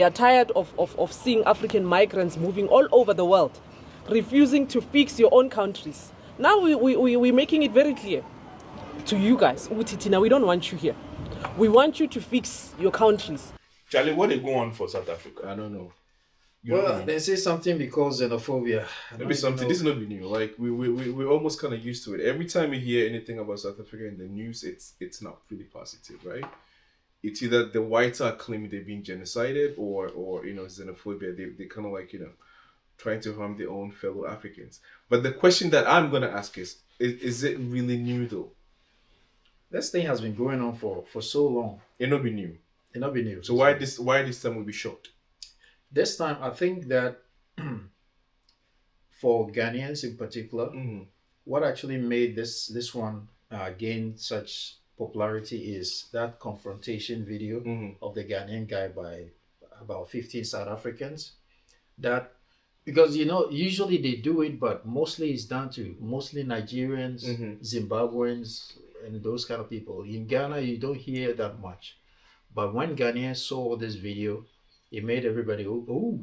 We are tired of seeing African migrants moving all over the world, refusing to fix your own countries. Now we're making it very clear to you guys, Utitina, we don't want you here. We want you to fix your countries. Charlie, what they go on for South Africa? I don't know. They say something because xenophobia. Maybe something. This is not new. Like we're almost kind of used to it. Every time you hear anything about South Africa in the news, it's not really positive, right? It's either the whites are claiming they're being genocided, or xenophobia. They kind of like trying to harm their own fellow Africans. But the question that I'm gonna ask is it really new though? This thing has been going on for so long. It not be new. It not be new. So why this time will be short? This time, I think that for Ghanaians in particular, what actually made this one gain such popularity is that confrontation video of the Ghanaian guy by about 15 South Africans. That because usually they do it, but mostly it's down to mostly Nigerians, Zimbabweans, and those kind of people. In Ghana, you don't hear that much, but when Ghanaians saw this video, it made everybody, oh,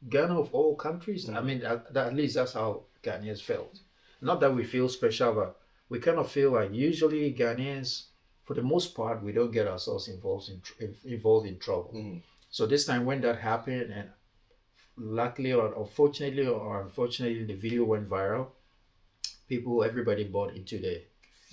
Ghana of all countries. I mean, at least that's how Ghanaians felt. Not that we feel special, but we kind of feel like usually Ghanaians, for the most part, we don't get ourselves involved in trouble. So this time when that happened, and luckily or unfortunately, the video went viral, everybody bought into the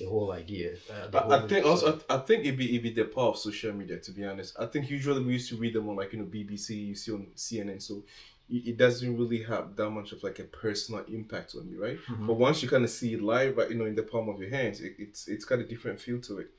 whole idea. I think it'd be the power of social media, to be honest. I think usually we used to read them on BBC, you see on CNN, so it doesn't really have that much of like a personal impact on you, right? But once you kind of see it live, right, in the palm of your hands, it's got a different feel to it.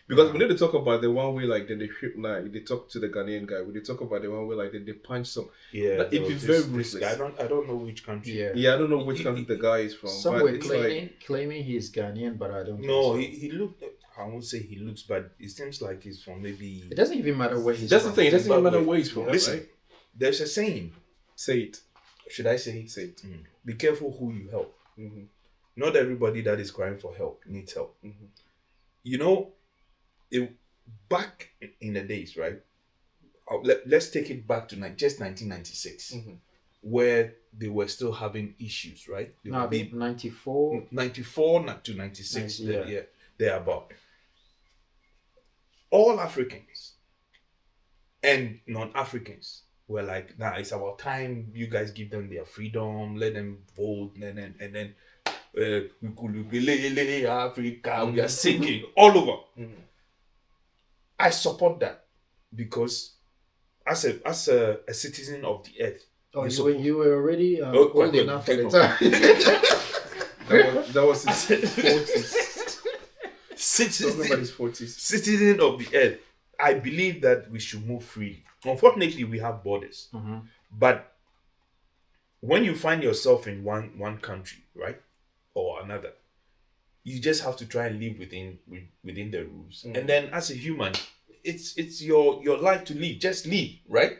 Because when they talk about the one way then they talk to the Ghanaian guy, when they talk about the one way then they punch some. Yeah, it'd be very ruthless. I don't know which country. Yeah, I don't know which country the guy is from. Some were claiming he's Ghanaian, but I don't. No, think he looked. I won't say he looks, but it seems like he's from maybe. It doesn't even matter where he's That's from. the thing. It doesn't even matter where he's from. Listen, right? There's a saying. Say it. Should I say it? Say it. Be careful who you help. Not everybody that is crying for help needs help. Back in the days, right? Let's take it back to just 1996, where they were still having issues, right? No, 94 to 96, 90, they're about. All Africans and non-Africans were like, nah, it's about time you guys give them their freedom, let them vote, and then Africa, we are singing all over. I support that because as a citizen of the earth. Oh, you were already old enough for the time. that was his 40s. Citizen of the earth. I believe that we should move freely. Unfortunately, we have borders. But when you find yourself in one country, right, or another, you just have to try and live within the rules. And then as a human, it's your life to live. Just live, right?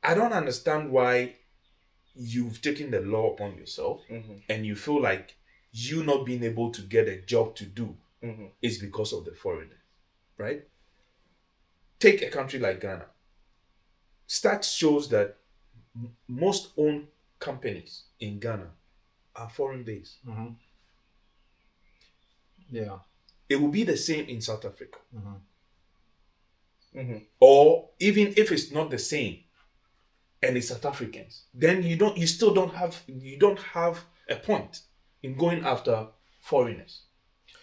I don't understand why you've taken the law upon yourself and you feel like you not being able to get a job to do is because of the foreigner, right? Take a country like Ghana. Stats shows that most owned companies in Ghana are foreign based. Yeah. It will be the same in South Africa. Or even if it's not the same and it's South Africans, then you don't have a point in going after foreigners.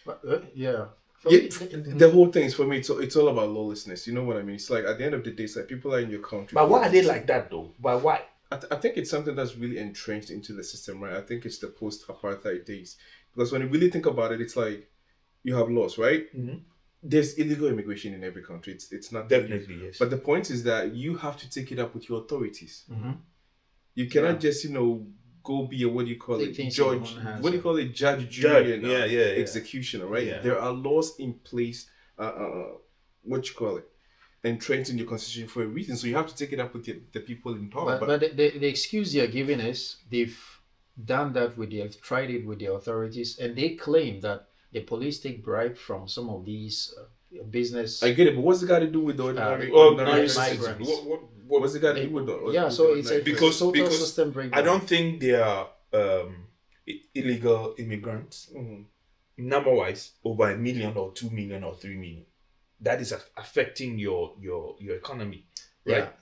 But, yeah. The whole thing is, for me, it's all about lawlessness. You know what I mean? It's like at the end of the day, it's like people are in your country. But why are they like that though? But why? I think it's something that's really entrenched into the system, right? I think it's the post-apartheid days. Because when you really think about it, it's like you have laws, right? There's illegal immigration in every country. It's not Definitely, yes. But the point is that you have to take it up with your authorities. You cannot just, go be a, judge. What do you call it? Judge, jury, and executioner, right? Yeah. There are laws in place, entrenched in your constitution for a reason. So you have to take it up with the people in power. But the excuse they are giving is they've done that they've tried it with the authorities, and they claim that the police take bribe from some of these business. I get it, but what's it got to do with the ordinary migrants? What was the guy that he would not? Yeah, so it's a Because total system breakdown. I don't think they are illegal immigrants. Number wise, over 1 million or 2 million or 3 million. That is affecting your economy, right?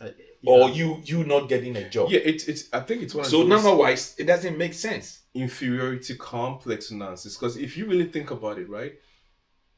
Or you not getting a job. Yeah, it's. I think it's one of So those number wise, it doesn't make sense. inferiority complex nonsense. Because if you really think about it, right,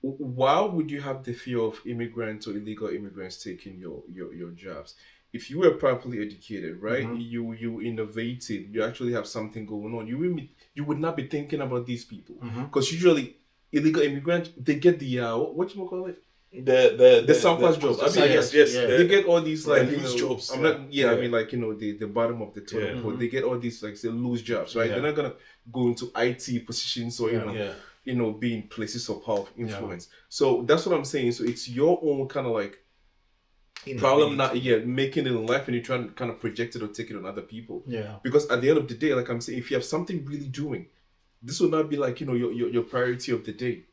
why would you have the fear of immigrants or illegal immigrants taking your jobs? If you were properly educated, right, you innovated, you actually have something going on, you would not be thinking about these people. Because usually illegal immigrants, they get the what you call it, the surplus jobs. I mean, yes, they get all these like loose jobs. I mean, like, the bottom of the totem pole. They get all these like say loose jobs, right? They're not gonna go into IT positions or be in places of power of influence. So that's what I'm saying. So it's your own kind of like problem, not making it in life, and you're trying to kind of project it or take it on other people. Because at the end of the day, like I'm saying, if you have something really doing, this will not be like your priority of the day.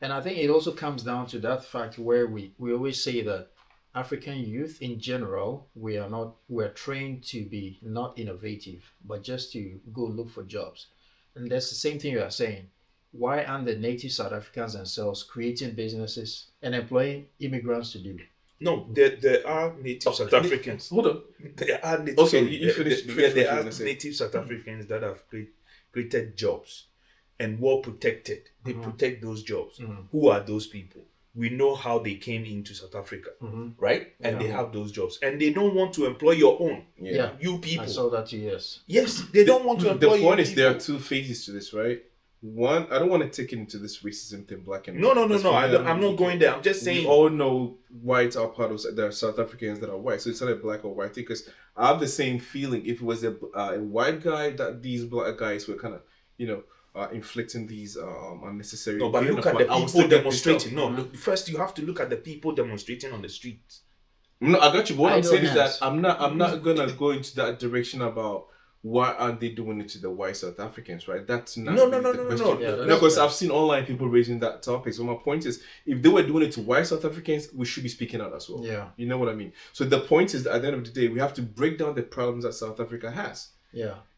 And I think it also comes down to that fact where we always say that African youth in general, we're trained to be not innovative, but just to go look for jobs. And that's the same thing you are saying. Why aren't the native South Africans themselves creating businesses and employing immigrants to do? No, there are native South Africans. Hold on. There are native. Okay, you finished. There are native South Africans that have created jobs and well protected. They protect those jobs. Who are those people? We know how they came into South Africa, right? And they have those jobs, and they don't want to employ your own. You people. I saw that too. Yes, they don't want to employ. The point you is, there are two phases to this, right? One, I don't want to take it into this racism thing, black and white. No. I'm not going there. I'm just saying. We all know whites are part of. There are South Africans that are white, so it's not a black or white thing. Because I have the same feeling. If it was a white guy, that these black guys were kind of inflicting these unnecessary. No, but look at the people demonstrating. No, look, first you have to look at the people demonstrating on the streets. No, I got you. But what I'm saying is that I'm not gonna go into that direction about why aren't they doing it to the white South Africans, right? That's not the question. No, because I've seen online people raising that topic. So my point is, if they were doing it to white South Africans, we should be speaking out as well. You know what I mean? So the point is that at the end of the day, we have to break down the problems that South Africa has.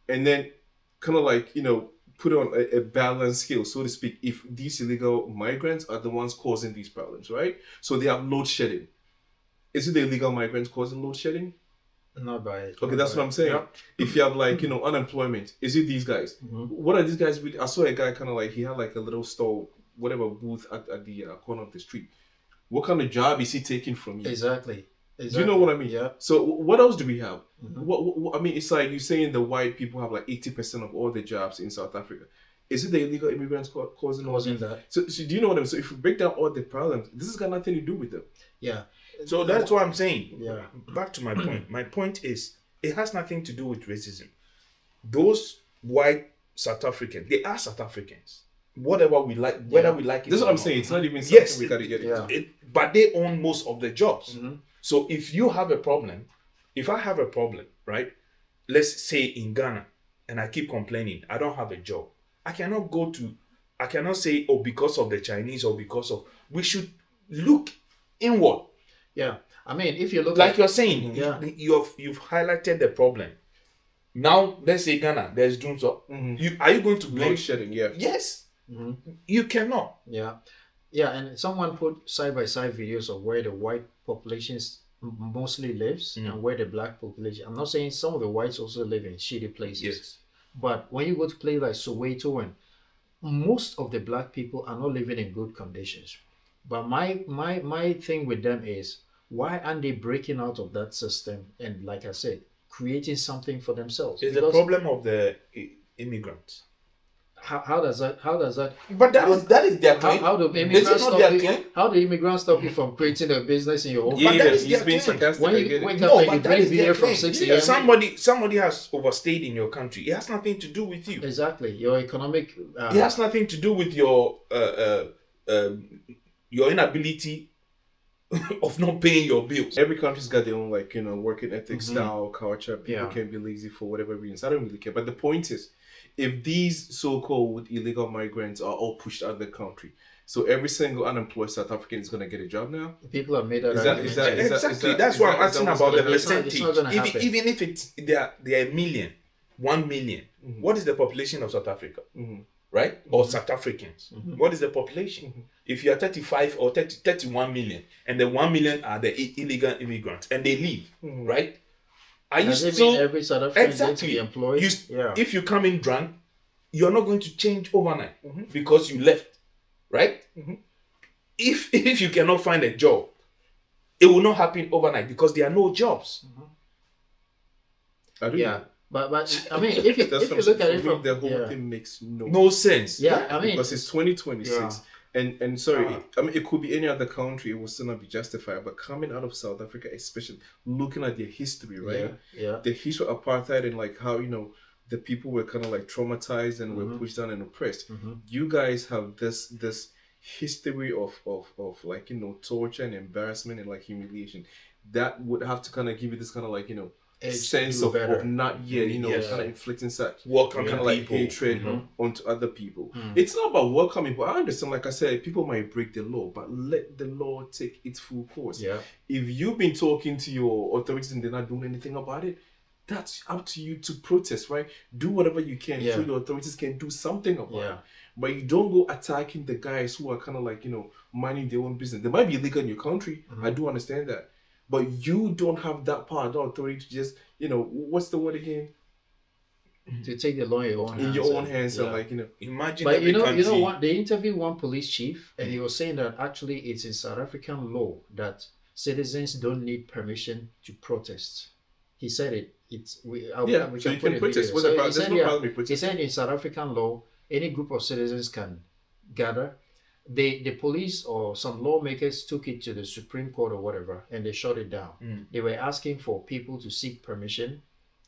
And then kind of like, put on a balanced scale, so to speak, if these illegal migrants are the ones causing these problems, right? So they have load shedding. Is it the illegal migrants causing load shedding? Not by it. Okay, that's what I'm saying. If you have like, unemployment, is it these guys? What are these guys really? I saw a guy kind of like, he had like a little store, whatever booth at the corner of the street. What kind of job is he taking from you? Exactly. Do you know what I mean? So what else do we have? What I mean, it's like you're saying the white people have like 80% of all the jobs in South Africa. Is it the illegal immigrants causing that? So do you know what I mean? So if we break down all the problems, this has got nothing to do with them. So that's what I'm saying. Back to my point. My point is, it has nothing to do with racism. Those white South Africans, they are South Africans. Whatever we like, whether we like it. That's what I'm saying. It's not even something we gotta get into. But they own most of the jobs. So if you have a problem, if I have a problem, right? Let's say in Ghana, and I keep complaining, I don't have a job. I cannot say, oh, because of the Chinese or because of. We should look inward. I mean, if you look like you're saying, you've highlighted the problem. Now, let's say Ghana, there's doom. Are you going to blame load shedding? Yes. You cannot. And someone put side by side videos of where the white population mostly lives and where the black population. I'm not saying some of the whites also live in shitty places. But when you go to places like Soweto, and most of the black people are not living in good conditions. But my thing with them is, why aren't they breaking out of that system and, like I said, creating something for themselves? It's the problem of the immigrants. How does that? But that is their claim. How do immigrants stop you? How do immigrants stop you from creating a business in your own? But that is he's being sarcastic. When you wake up and you bring beer from 6 a.m. Somebody has overstayed in your country. It has nothing to do with you. Exactly, your economic. It has nothing to do with your inability of not paying your bills. Every country's got their own working ethic, style, culture. People can be lazy for whatever reasons. I don't really care. But the point is, if these so-called illegal migrants are all pushed out of the country, So every single unemployed South African is gonna get a job now. People have made that Is that- argument. is that- Exactly. That's why I'm asking about the It's not percentage. gonna happen. Even if they are a million, 1 million, what is the population of South Africa? Right? Or South Africans? What is the population? If you are 35 or 30, 31 million, and the 1 million are the illegal immigrants, and they leave, right? Are you Does it still mean every South African needs to exactly be employed? If you come in drunk, you're not going to change overnight because you left, right? If you cannot find a job, it will not happen overnight because there are no jobs. Yeah. But I mean, if you look at it from the whole thing makes No sense. I mean, because it's 2026. And sorry, I mean, it could be any other country, it will still not be justified. But coming out of South Africa, especially looking at their history, right? Yeah. The history of apartheid and like how, the people were kind of like traumatized and were pushed down and oppressed. You guys have this history of like, torture and embarrassment and like humiliation. That would have to kind of give you this kind of like, sense of not kind of inflicting such welcoming kind of like people. hatred onto other people. It's not about welcoming, but I understand, like I said, people might break the law, but let the law take its full course. Yeah. If you've been talking to your authorities and they're not doing anything about it, that's up to you to protest, right? Do whatever you can so your authorities can do something about it. But you don't go attacking the guys who are kind of like, minding their own business. They might be illegal in your country. I do understand that. But you don't have that power, that authority to just, what's the word again? To take the law in your own hands. In your own hands and like, Imagine But every country. you know what? They interviewed one police chief and he was saying that actually it's in South African law that citizens don't need permission to protest. He said it. We so you can protest. There's no problem with protest. He said in South African law, any group of citizens can gather. The police or some lawmakers took it to the Supreme Court or whatever, and they shut it down. They were asking for people to seek permission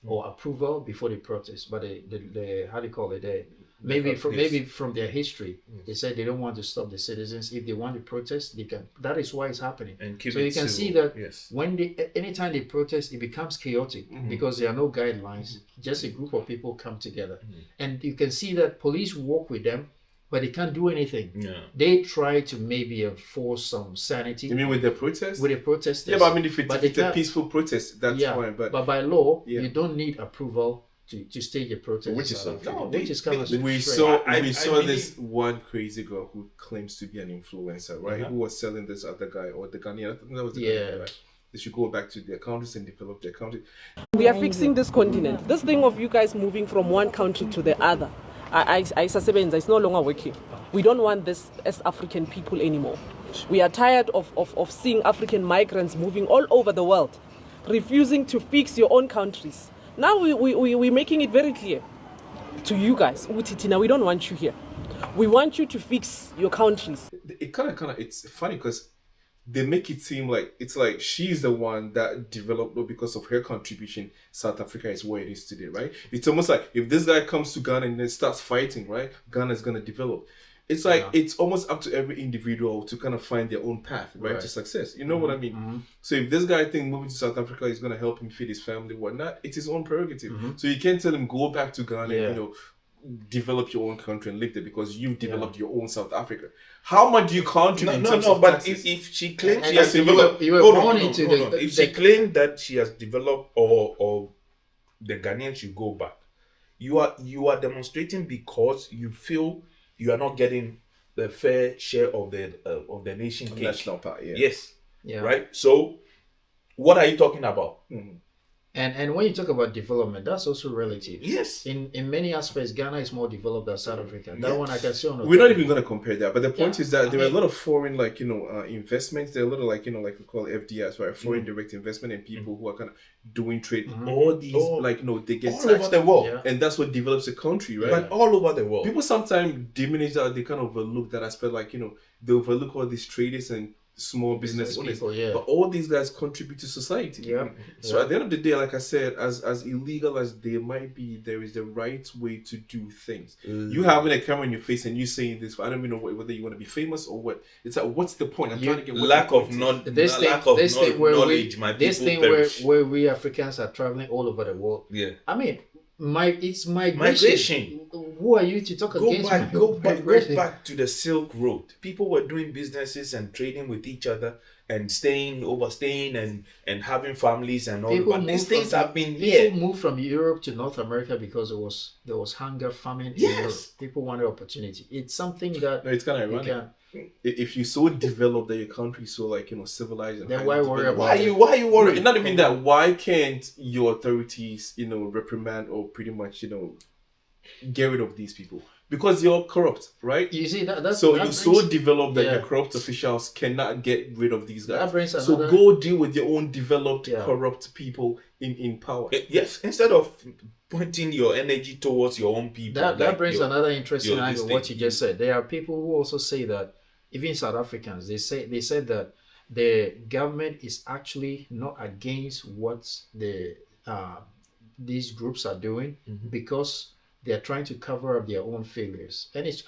or approval before they protest, but the how do you call it? Maybe from their history, they said they don't want to stop the citizens. If they want to protest, they can. That is why it's happening. And So you can see that when anytime they protest, it becomes chaotic because there are no guidelines. Just a group of people come together, and you can see that police work with them, but they can't do anything. They try to maybe enforce some sanity. You mean with the protest? With the protesters. Yeah, but I mean, if it's a peaceful protest, that's fine. But by law, you don't need approval to stage a protest. Which is something. Which is kind of we saw this one crazy girl who claims to be an influencer, right? Who was selling this other guy or the Ghanaian. I think that was the guy, right? They should go back to their countries and develop their country. We are fixing this continent. This thing of you guys moving from one country to the other, it's no longer working. We don't want this as African people anymore. We are tired of seeing African migrants moving all over the world, refusing to fix your own countries. Now we're making it very clear to you guys, Utitina, we don't want you here. We want you to fix your countries. It kind of, it's funny because they make it seem like it's like she's the one that developed, because of her contribution, South Africa is where it is today, right? It's almost like if this guy comes to Ghana and then starts fighting, right? Ghana is going to develop. It's like it's almost up to every individual to kind of find their own path, right? To success. You know what I mean? So if this guy thinks moving to South Africa is going to help him feed his family, whatnot, it's his own prerogative. So you can't tell him go back to Ghana and, develop your own country and live there because you've developed your own South Africa. How much do you contribute? But if she claims she has developed, if she claimed that she has developed or the Ghanaians should go back, you are demonstrating because you feel you are not getting the fair share of the nation cake. National part, Yes. Right? So what are you talking about? And when you talk about development, that's also relative. Yes. In many aspects, Ghana is more developed than South Africa. That one I can see on. We're not even going to compare that. But the point is that there are a lot of foreign, investments. There are a lot of like we call FDIs, right? Foreign direct investment, and people who are kind of doing trade. All these, they get all over the world, and that's what develops a country, right? But all over the world, people sometimes diminish that. They kind of overlook that aspect, they overlook all these traders and small business owners, but all these guys contribute to society. So at the end of the day, like I said, as illegal as they might be, there is the right way to do things. You having a camera in your face and you saying this, I don't even know whether you want to be famous or what. It's like, what's the point? I'm trying to get lack of knowledge. My this thing where we Africans are traveling all over the world. Yeah, I mean, it's migration. who are you to talk against right back to the Silk Road. People were doing businesses and trading with each other and overstaying and having families and all that. These things have been here. People moved from Europe to North America because there was hunger, famine in Europe. People wanted opportunity. It's something that No, it's kind of ironic. If you're so developed that your country is so like civilized, and then why worry about why are you worried? Not even that. Why can't your authorities reprimand or pretty much get rid of these people? Because you're corrupt, right? You see that's so you're so developed that your corrupt officials cannot get rid of these guys. That brings so go deal with your own developed corrupt people in power. Yes, instead of pointing your energy towards your own people. That brings another interesting angle. What you just said. There are people who also say that even South Africans, they said that the government is actually not against what these groups are doing because they're trying to cover up their own failures, and it's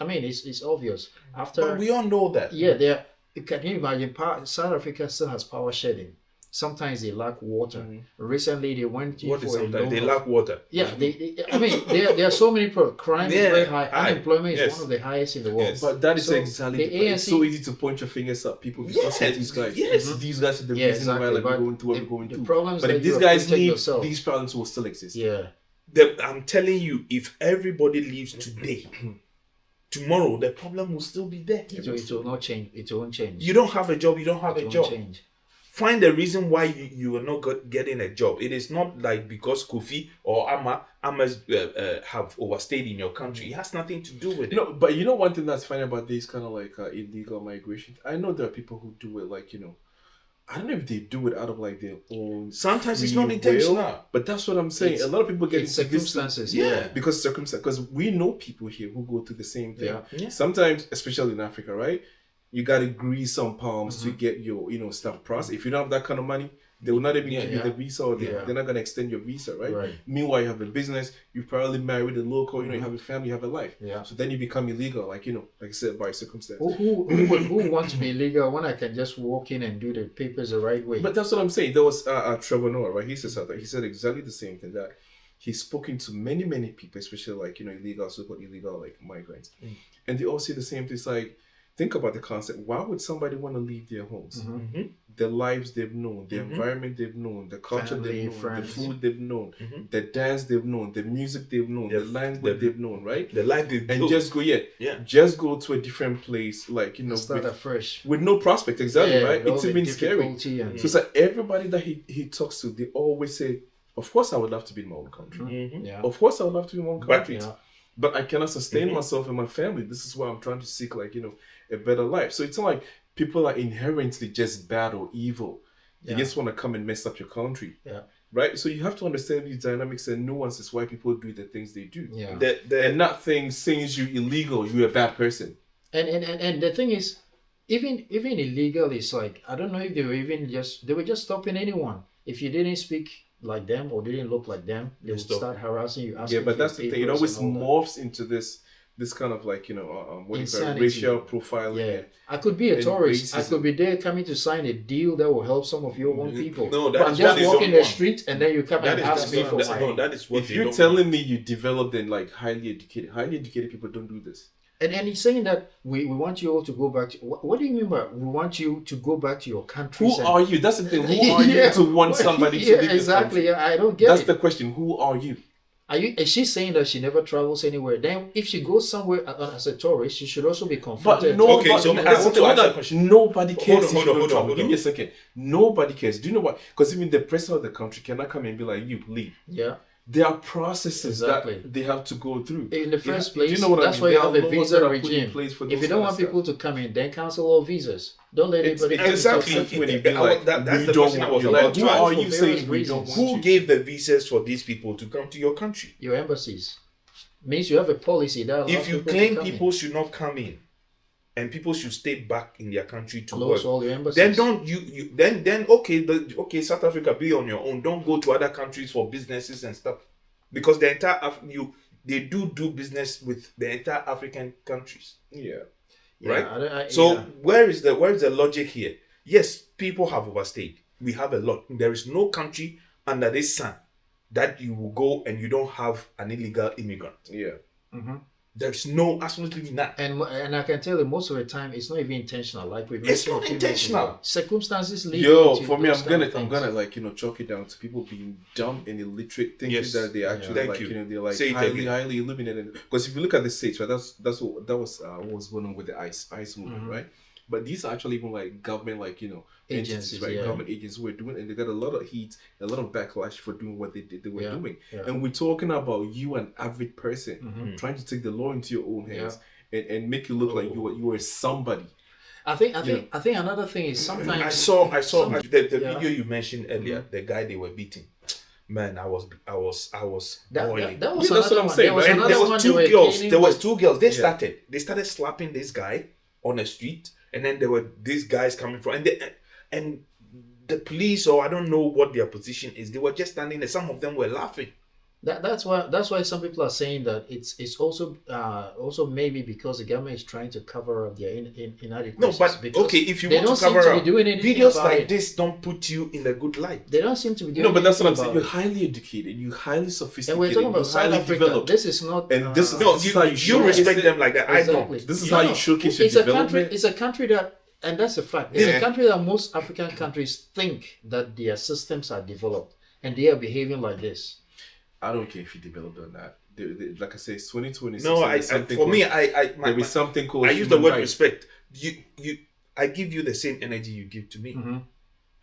obvious. But we all know that. Yeah, can you imagine? South Africa still has power shedding. Sometimes they lack water. Recently, they went for a loan. They lack water. Yeah, there are so many problems. Crime is very high. Unemployment is one of the highest in the world. Yes. But that is exactly the ANC, it's so easy to point your fingers at people because these guys. These guys are the reason why we're going through what we're going through. But if these guys leave, these problems will still exist. Yeah. I'm telling you, if everybody leaves today, tomorrow the problem will still be there. It will not change. It won't change. You don't have a job. You don't have a job. Change. Find the reason why you are not getting a job. It is not like because Kofi or Amas have overstayed in your country. It has nothing to do with it. No, but one thing that's funny about this kind of like illegal migration. I know there are people who do it like I don't know if they do it out of like their own. Sometimes it's not intentional, but that's what I'm saying. A lot of people get into circumstances, because we know people here who go through the same thing. Yeah. Sometimes, especially in Africa, right? You gotta grease some palms to get your stuff processed. If you don't have that kind of money, they will not even give you the visa, or they're not gonna extend your visa, right? Meanwhile, you have a business, you probably married a local, you have a family, you have a life. Yeah. So then you become illegal, like I said, by circumstance. Who wants to be illegal when I can just walk in and do the papers the right way? But that's what I'm saying. There was Trevor Noah, right? He said something. He said exactly the same thing, that he's spoken to many people, especially like illegal, so-called illegal like migrants, and they all say the same thing. It's like, think about the concept. Why would somebody want to leave their homes? The lives they've known, the environment they've known, the culture they've known, friends, the food they've known, the dance they've known, the music they've known, the language they've known, right? The life they've known. And just go to a different place, like start afresh with no prospect, exactly, right? It's even scary. So it's like everybody that he talks to, they always say, "Of course, I would love to be in my own country. Of course, I would love to be in my own country, but I cannot sustain myself and my family. This is why I'm trying to seek, like a better life." So it's not like people are inherently just bad or evil. They just want to come and mess up your country. Right? So you have to understand these dynamics and nuances why people do the things they do. And not things saying you illegal, you're a bad person. And the thing is, even illegal is like, I don't know if they were just stopping anyone. If you didn't speak like them or didn't look like them, they would start harassing you. But that's the thing. It always morphs into this kind of like racial profiling. I could be a tourist. I could be there coming to sign a deal that will help some of your own people. No, but I'm just walking the street and then you come and ask me for money. That is what if you're telling me you developed in like highly educated people don't do this. And he's saying that we want you all to go back to... What do you mean by we want you to go back to your country? Who are you? That's the thing. Who are you to want somebody to leave exactly. this country? I don't get That's the question. Who are you? Is she saying that she never travels anywhere? Then if she goes somewhere as a tourist, she should also be confronted. But nobody cares. Hold on. Give me a second. Nobody cares. Do you know why? Because even the president of the country cannot come and be like, you leave. Yeah. There are processes that they have to go through. In the first place, that's why you have a visa regime. If you don't want people to come in, then cancel all visas. Don't let anybody come in. Exactly. That's the question I was about to ask. Who are you saying we don't want you? Who gave the visas for these people to come to your country? Your embassies. Means you have a policy that allows if you claim people should not come in and people should stay back in their country to close work, all your embassies. then don't you then okay, South Africa, be on your own. Don't go to other countries for businesses and stuff, because the entire they do business with the entire African countries. Right. Where is the logic here? Yes, people have overstayed. We have a lot. There is no country under this sun that you will go and you don't have an illegal immigrant. There's no absolutely none. And I can tell you most of the time it's not even intentional. Like we It's mentioned not a few minutes ago. intentional. Circumstances lead Yo, to for me, those I'm kind of gonna things. like chalk it down to people being dumb and illiterate, thinking Yes. that they actually Thank like you. they're like Say it highly again. illuminated. Because if you look at the states, right, that was what was going on with the ICE movement, right? But these are actually even like government, like entities, Agencies, right? yeah. Government agents who were doing, and they got a lot of heat, a lot of backlash for doing what they were Yeah, doing. yeah. And we're talking about you, an average person, trying to take the law into your own hands and make you look like you were somebody. I think another thing is sometimes I saw the Yeah. video you mentioned earlier. The guy they were beating. Man, I was boiling. that was Yeah, that's what another I'm one. saying, There was right? And another there one was they two were girls. caning There was with- two girls. They started slapping this guy on the street, and then there were these guys coming from, and the police, or I don't know what their position is. They were just standing there. Some of them were laughing. That's why some people are saying that it's also maybe because the government is trying to cover up their inadequacies. No, but because okay, if you they want don't to seem cover to be up, doing anything videos about like it. this don't put you in a good light. They don't seem to be doing. No, but that's what I'm saying. anything You're about it. highly educated, you're highly sophisticated, And we're talking about you're South highly Africa. developed. This is not. And this is No, This is how you you showcase respect it. them like that. I Exactly. don't. This is how you showcase your It's a country. development. It's a country that, and that's a fact. It's Yeah. a country that most African countries think that their systems are developed, and they are behaving like this. I don't care if you developed or not. Like I say, it's 2026. No, there is something called- there is something called. I use the human word rights. respect. I give you the same energy you give to me.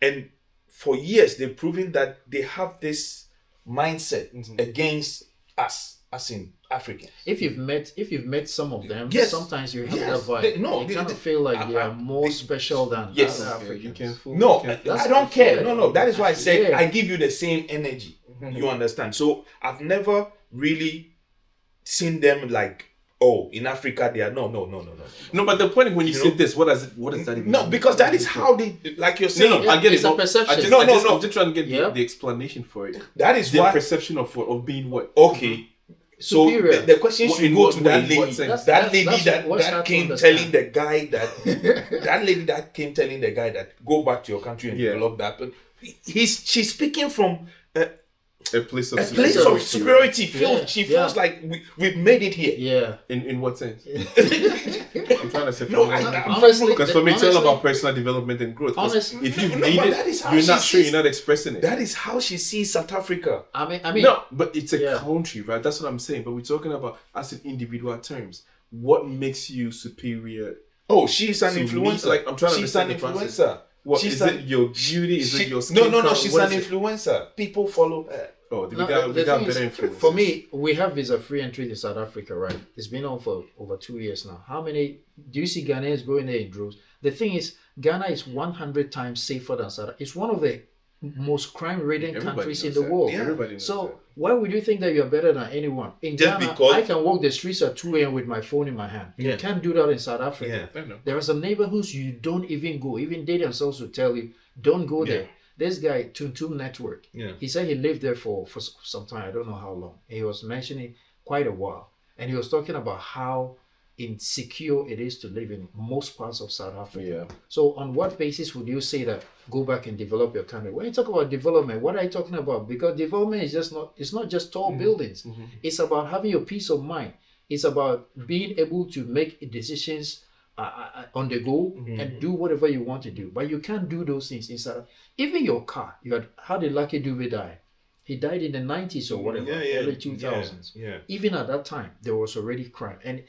And for years, they've proven that they have this mindset against us, as in Africans. If you've met some of them, Yes. sometimes you have Yes. that vibe. They- no, you they- kind they- of feel like they are more they- special than Yes. other Yeah, Africans. you can fool. No, you can- I don't care. yeah. No. That is why I said Yeah. I give you the same energy. You understand? So I've never really seen them like, oh, in Africa they are no. No, but the point when you You say know? this, what does that even No, mean? because that is how they, like you're saying. No, Yeah, I get it's it. a but perception. I just, No, I just, no. I'm just trying to get Yeah. the explanation for it. That is The why. perception of being what? Okay. So Superior. the question What- should in go what to way? that In lady. what sense? That lady That's what's hard that to came understand. telling the guy that lady that came telling the guy that go back to your country and Yeah. develop that. But she's speaking from A place of a place of superiority. Yeah, She yeah. feels like we've made it here. Yeah. In what sense? I'm trying to say. No, Honestly, because for me, it's all honestly- about personal development and growth. 'Cause Honestly- if you've No, made but it, that is how you're she not sure, sees- you're not expressing it. That is how she sees South Africa. I mean, No, but it's a Yeah. country, right? That's what I'm saying. But we're talking about as in individual terms. What makes you superior? Oh, she's an To me, influencer. like, I'm trying to she's an understand the process. influencer. What She's is an- it? Your beauty? Is it your skin No, color? she's What an is it? influencer. People follow her. Oh, we No, got the thing better is, influence. for me, we have visa free entry to South Africa, right? It's been on for over 2 years now. How many do you see Ghanaians going there in droves? The thing is, Ghana is 100 times safer than South Africa. It's one of the most crime-ridden Everybody countries in knows the that. world. Yeah. Everybody knows So that. why would you think that you're better than anyone? In Just Ghana, because- I can walk the streets at 2 a.m. with my phone in my hand. Yeah. You can't do that in South Africa. Yeah. I know. There are some neighborhoods you don't even go. Even they themselves will tell you, don't go Yeah. there. This guy, Tuntum Network, Yeah. he said he lived there for some time. I don't know how long. He was mentioning quite a while. And he was talking about how insecure it is to live in most parts of South Africa. Yeah. So on what basis would you say that go back and develop your country? When you talk about development, what are you talking about? Because development is it's not just tall buildings. It's about having your peace of mind. It's about being able to make decisions on the go and do whatever you want to do. But you can't do those things inside. Even your car, how did Lucky Dube die? He died in the 90s or whatever, early 2000s. Yeah. Even at that time, there was already crime. And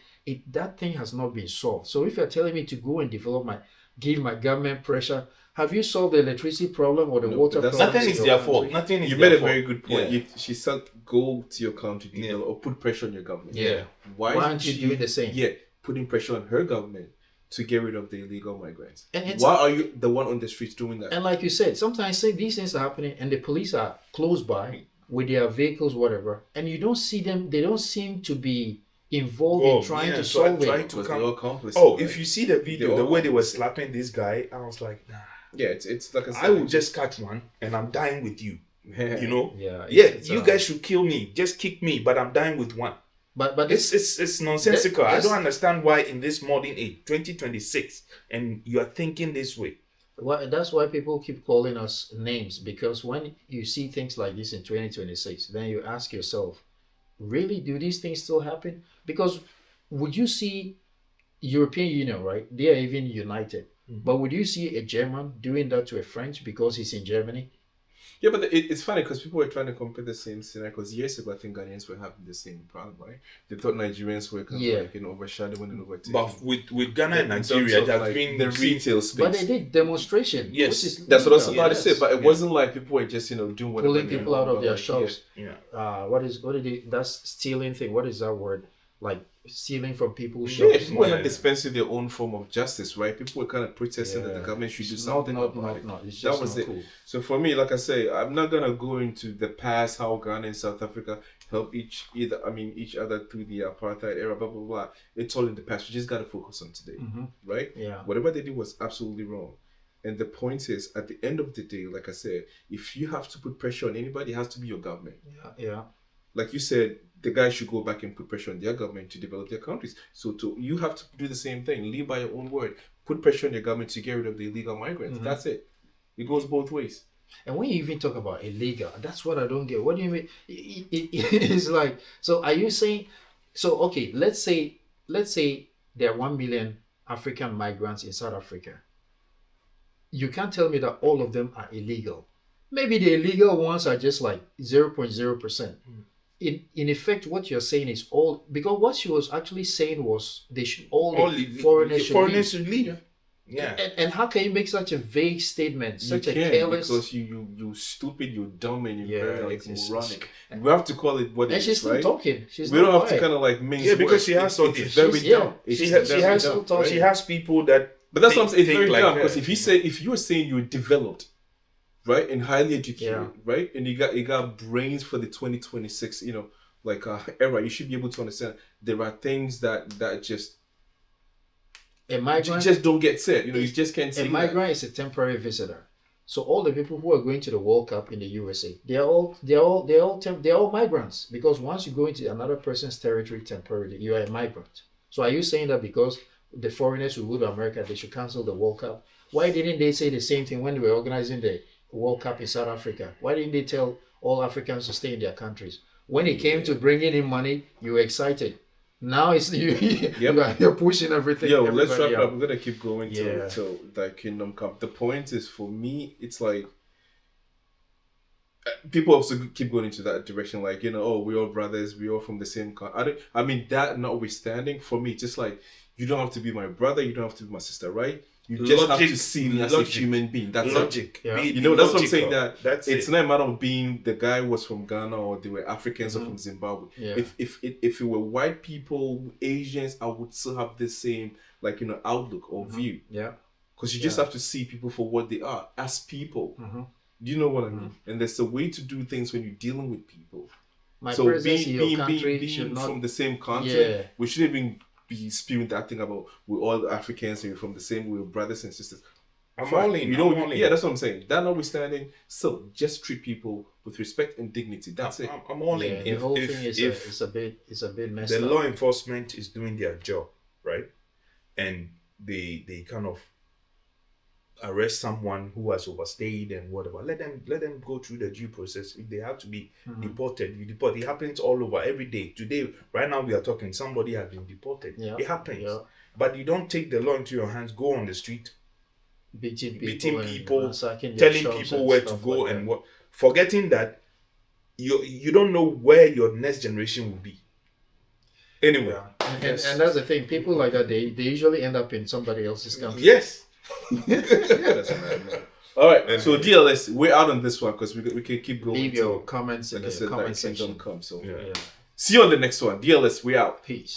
that thing has not been solved. So if you're telling me to go and give my government pressure, have you solved the electricity problem or the No, water that's- problem? Nothing in is your their country? fault. Nothing is You their made a fault. very good point. Yeah. She said, "Go to your country, develop, or put pressure on your government." Yeah. Why aren't is you doing the same? Yeah, putting pressure on her government to get rid of the illegal migrants. And it's- Why are you the one on the streets doing that? And like you said, sometimes these things are happening and the police are close by with their vehicles, whatever, and you don't see them, they don't seem to be involved in trying to solve trying it. to Because come. they're all complicit. Oh, right? if you see the video, They're the all way they were complicit. slapping this guy, I was like, nah. Yeah, it's like I said. I will just catch one and I'm dying with you. Yeah. You know? Yeah, Yeah, it's, you guys should kill me. Just kick me, but I'm dying with one. but It's nonsensical. I Yes. don't understand why in this modern age, 2026, and you are thinking this way. that's why people keep calling us names, because when you see things like this in 2026, then you ask yourself, really, do these things still happen? Because would you see European Union, right? They are even united. But would you see a German doing that to a French because he's in Germany? Yeah, but it's funny because people were trying to compare the same scenario. Because years ago, I think Ghanaians were having the same problem, right? They thought Nigerians were kind of like, overshadowing and overtaking. But with Ghana and Nigeria, there has been the retail space. But they did demonstration. Yes, that's what I was about to say. But it wasn't like people were just doing whatever. Pulling people out of their shops. Yeah. What did it? That's stealing thing. What is that word? Like stealing from people's shops. Yeah, people were not dispensing their own form of justice, right? People were kind of protesting that the government should do something about it. It's That just was not it. cool. So for me, like I say, I'm not gonna go into the past, how Ghana and South Africa help each other through the apartheid era, blah blah blah. It's all in the past. We just gotta focus on today, right? Yeah. Whatever they did was absolutely wrong. And the point is, at the end of the day, like I said, if you have to put pressure on anybody, it has to be your government. Yeah. Like you said, the guys should go back and put pressure on their government to develop their countries. So you have to do the same thing. Live by your own word. Put pressure on your government to get rid of the illegal migrants. That's it. It goes both ways. And when you even talk about illegal, that's what I don't get. What do you mean? It's like, so are you saying, so okay, let's say there are 1 million African migrants in South Africa. You can't tell me that all of them are illegal. Maybe the illegal ones are just like 0.0%. In effect, what you're saying is all, because what she was actually saying was they should all foreigners should leave. Yeah. And how can you make such a vague statement, such a careless? Because you stupid, you're dumb, and you're very like moronic. And we have to call it what it is, she's still right? talking. We don't have to kind of like mince words. Because she has thought it's very dumb. She has people that. But that's what I'm saying. It's very like dumb because if you were saying you're developed, right, and highly educated, right, and you got brains for the 2026, era, you should be able to understand there are things that just a migrant you just don't get said. You just can't see. A migrant is a temporary visitor. So all the people who are going to the World Cup in the USA, they're all migrants, because once you go into another person's territory temporarily, you are a migrant. So are you saying that because the foreigners who go to America, they should cancel the World Cup? Why didn't they say the same thing when they were organizing the World Cup in South Africa? Why didn't they tell all Africans to stay in their countries? When it came to bringing in money, you were excited. Now it's you're pushing everything. Yo, let's wrap up. We're gonna keep going till the kingdom come. The point is, for me, it's like people also keep going into that direction, like we're all brothers, we're all from the same country. I mean that notwithstanding, for me, just like you don't have to be my brother, you don't have to be my sister, right? You just have to see me as a human being. That's logic. Yeah. That's what I'm saying. It's not a matter of being the guy was from Ghana or they were Africans or from Zimbabwe. Yeah. If it were white people, Asians, I would still have the same outlook or view. Yeah. Because you just have to see people for what they are as people. Do you know what I mean? And there's a way to do things when you're dealing with people. Being from the same continent, we shouldn't even be spewing that thing about we're all Africans and we're from the same, we're brothers and sisters. I'm all in. Yeah, that's what I'm saying. That notwithstanding, so just treat people with respect and dignity. That's it. I'm all in. The whole thing is a bit messed up. The law enforcement is doing their job, right? And they kind of arrest someone who has overstayed and whatever. Let them go through the due process. If they have to be deported, you deport. It happens all over every day. Today, right now we are talking, somebody has been deported. Yeah. It happens. Yeah. But you don't take the law into your hands, go on the street, beating people, telling people where to go and what, forgetting that you don't know where your next generation will be. Anyway. Yeah. And that's the thing, people like that, they usually end up in somebody else's country. Yes. That's man. All right, so DLS, we're out on this one because we can keep going. Leave your comments in the comment section. See you on the next one. DLS, we're out. Peace.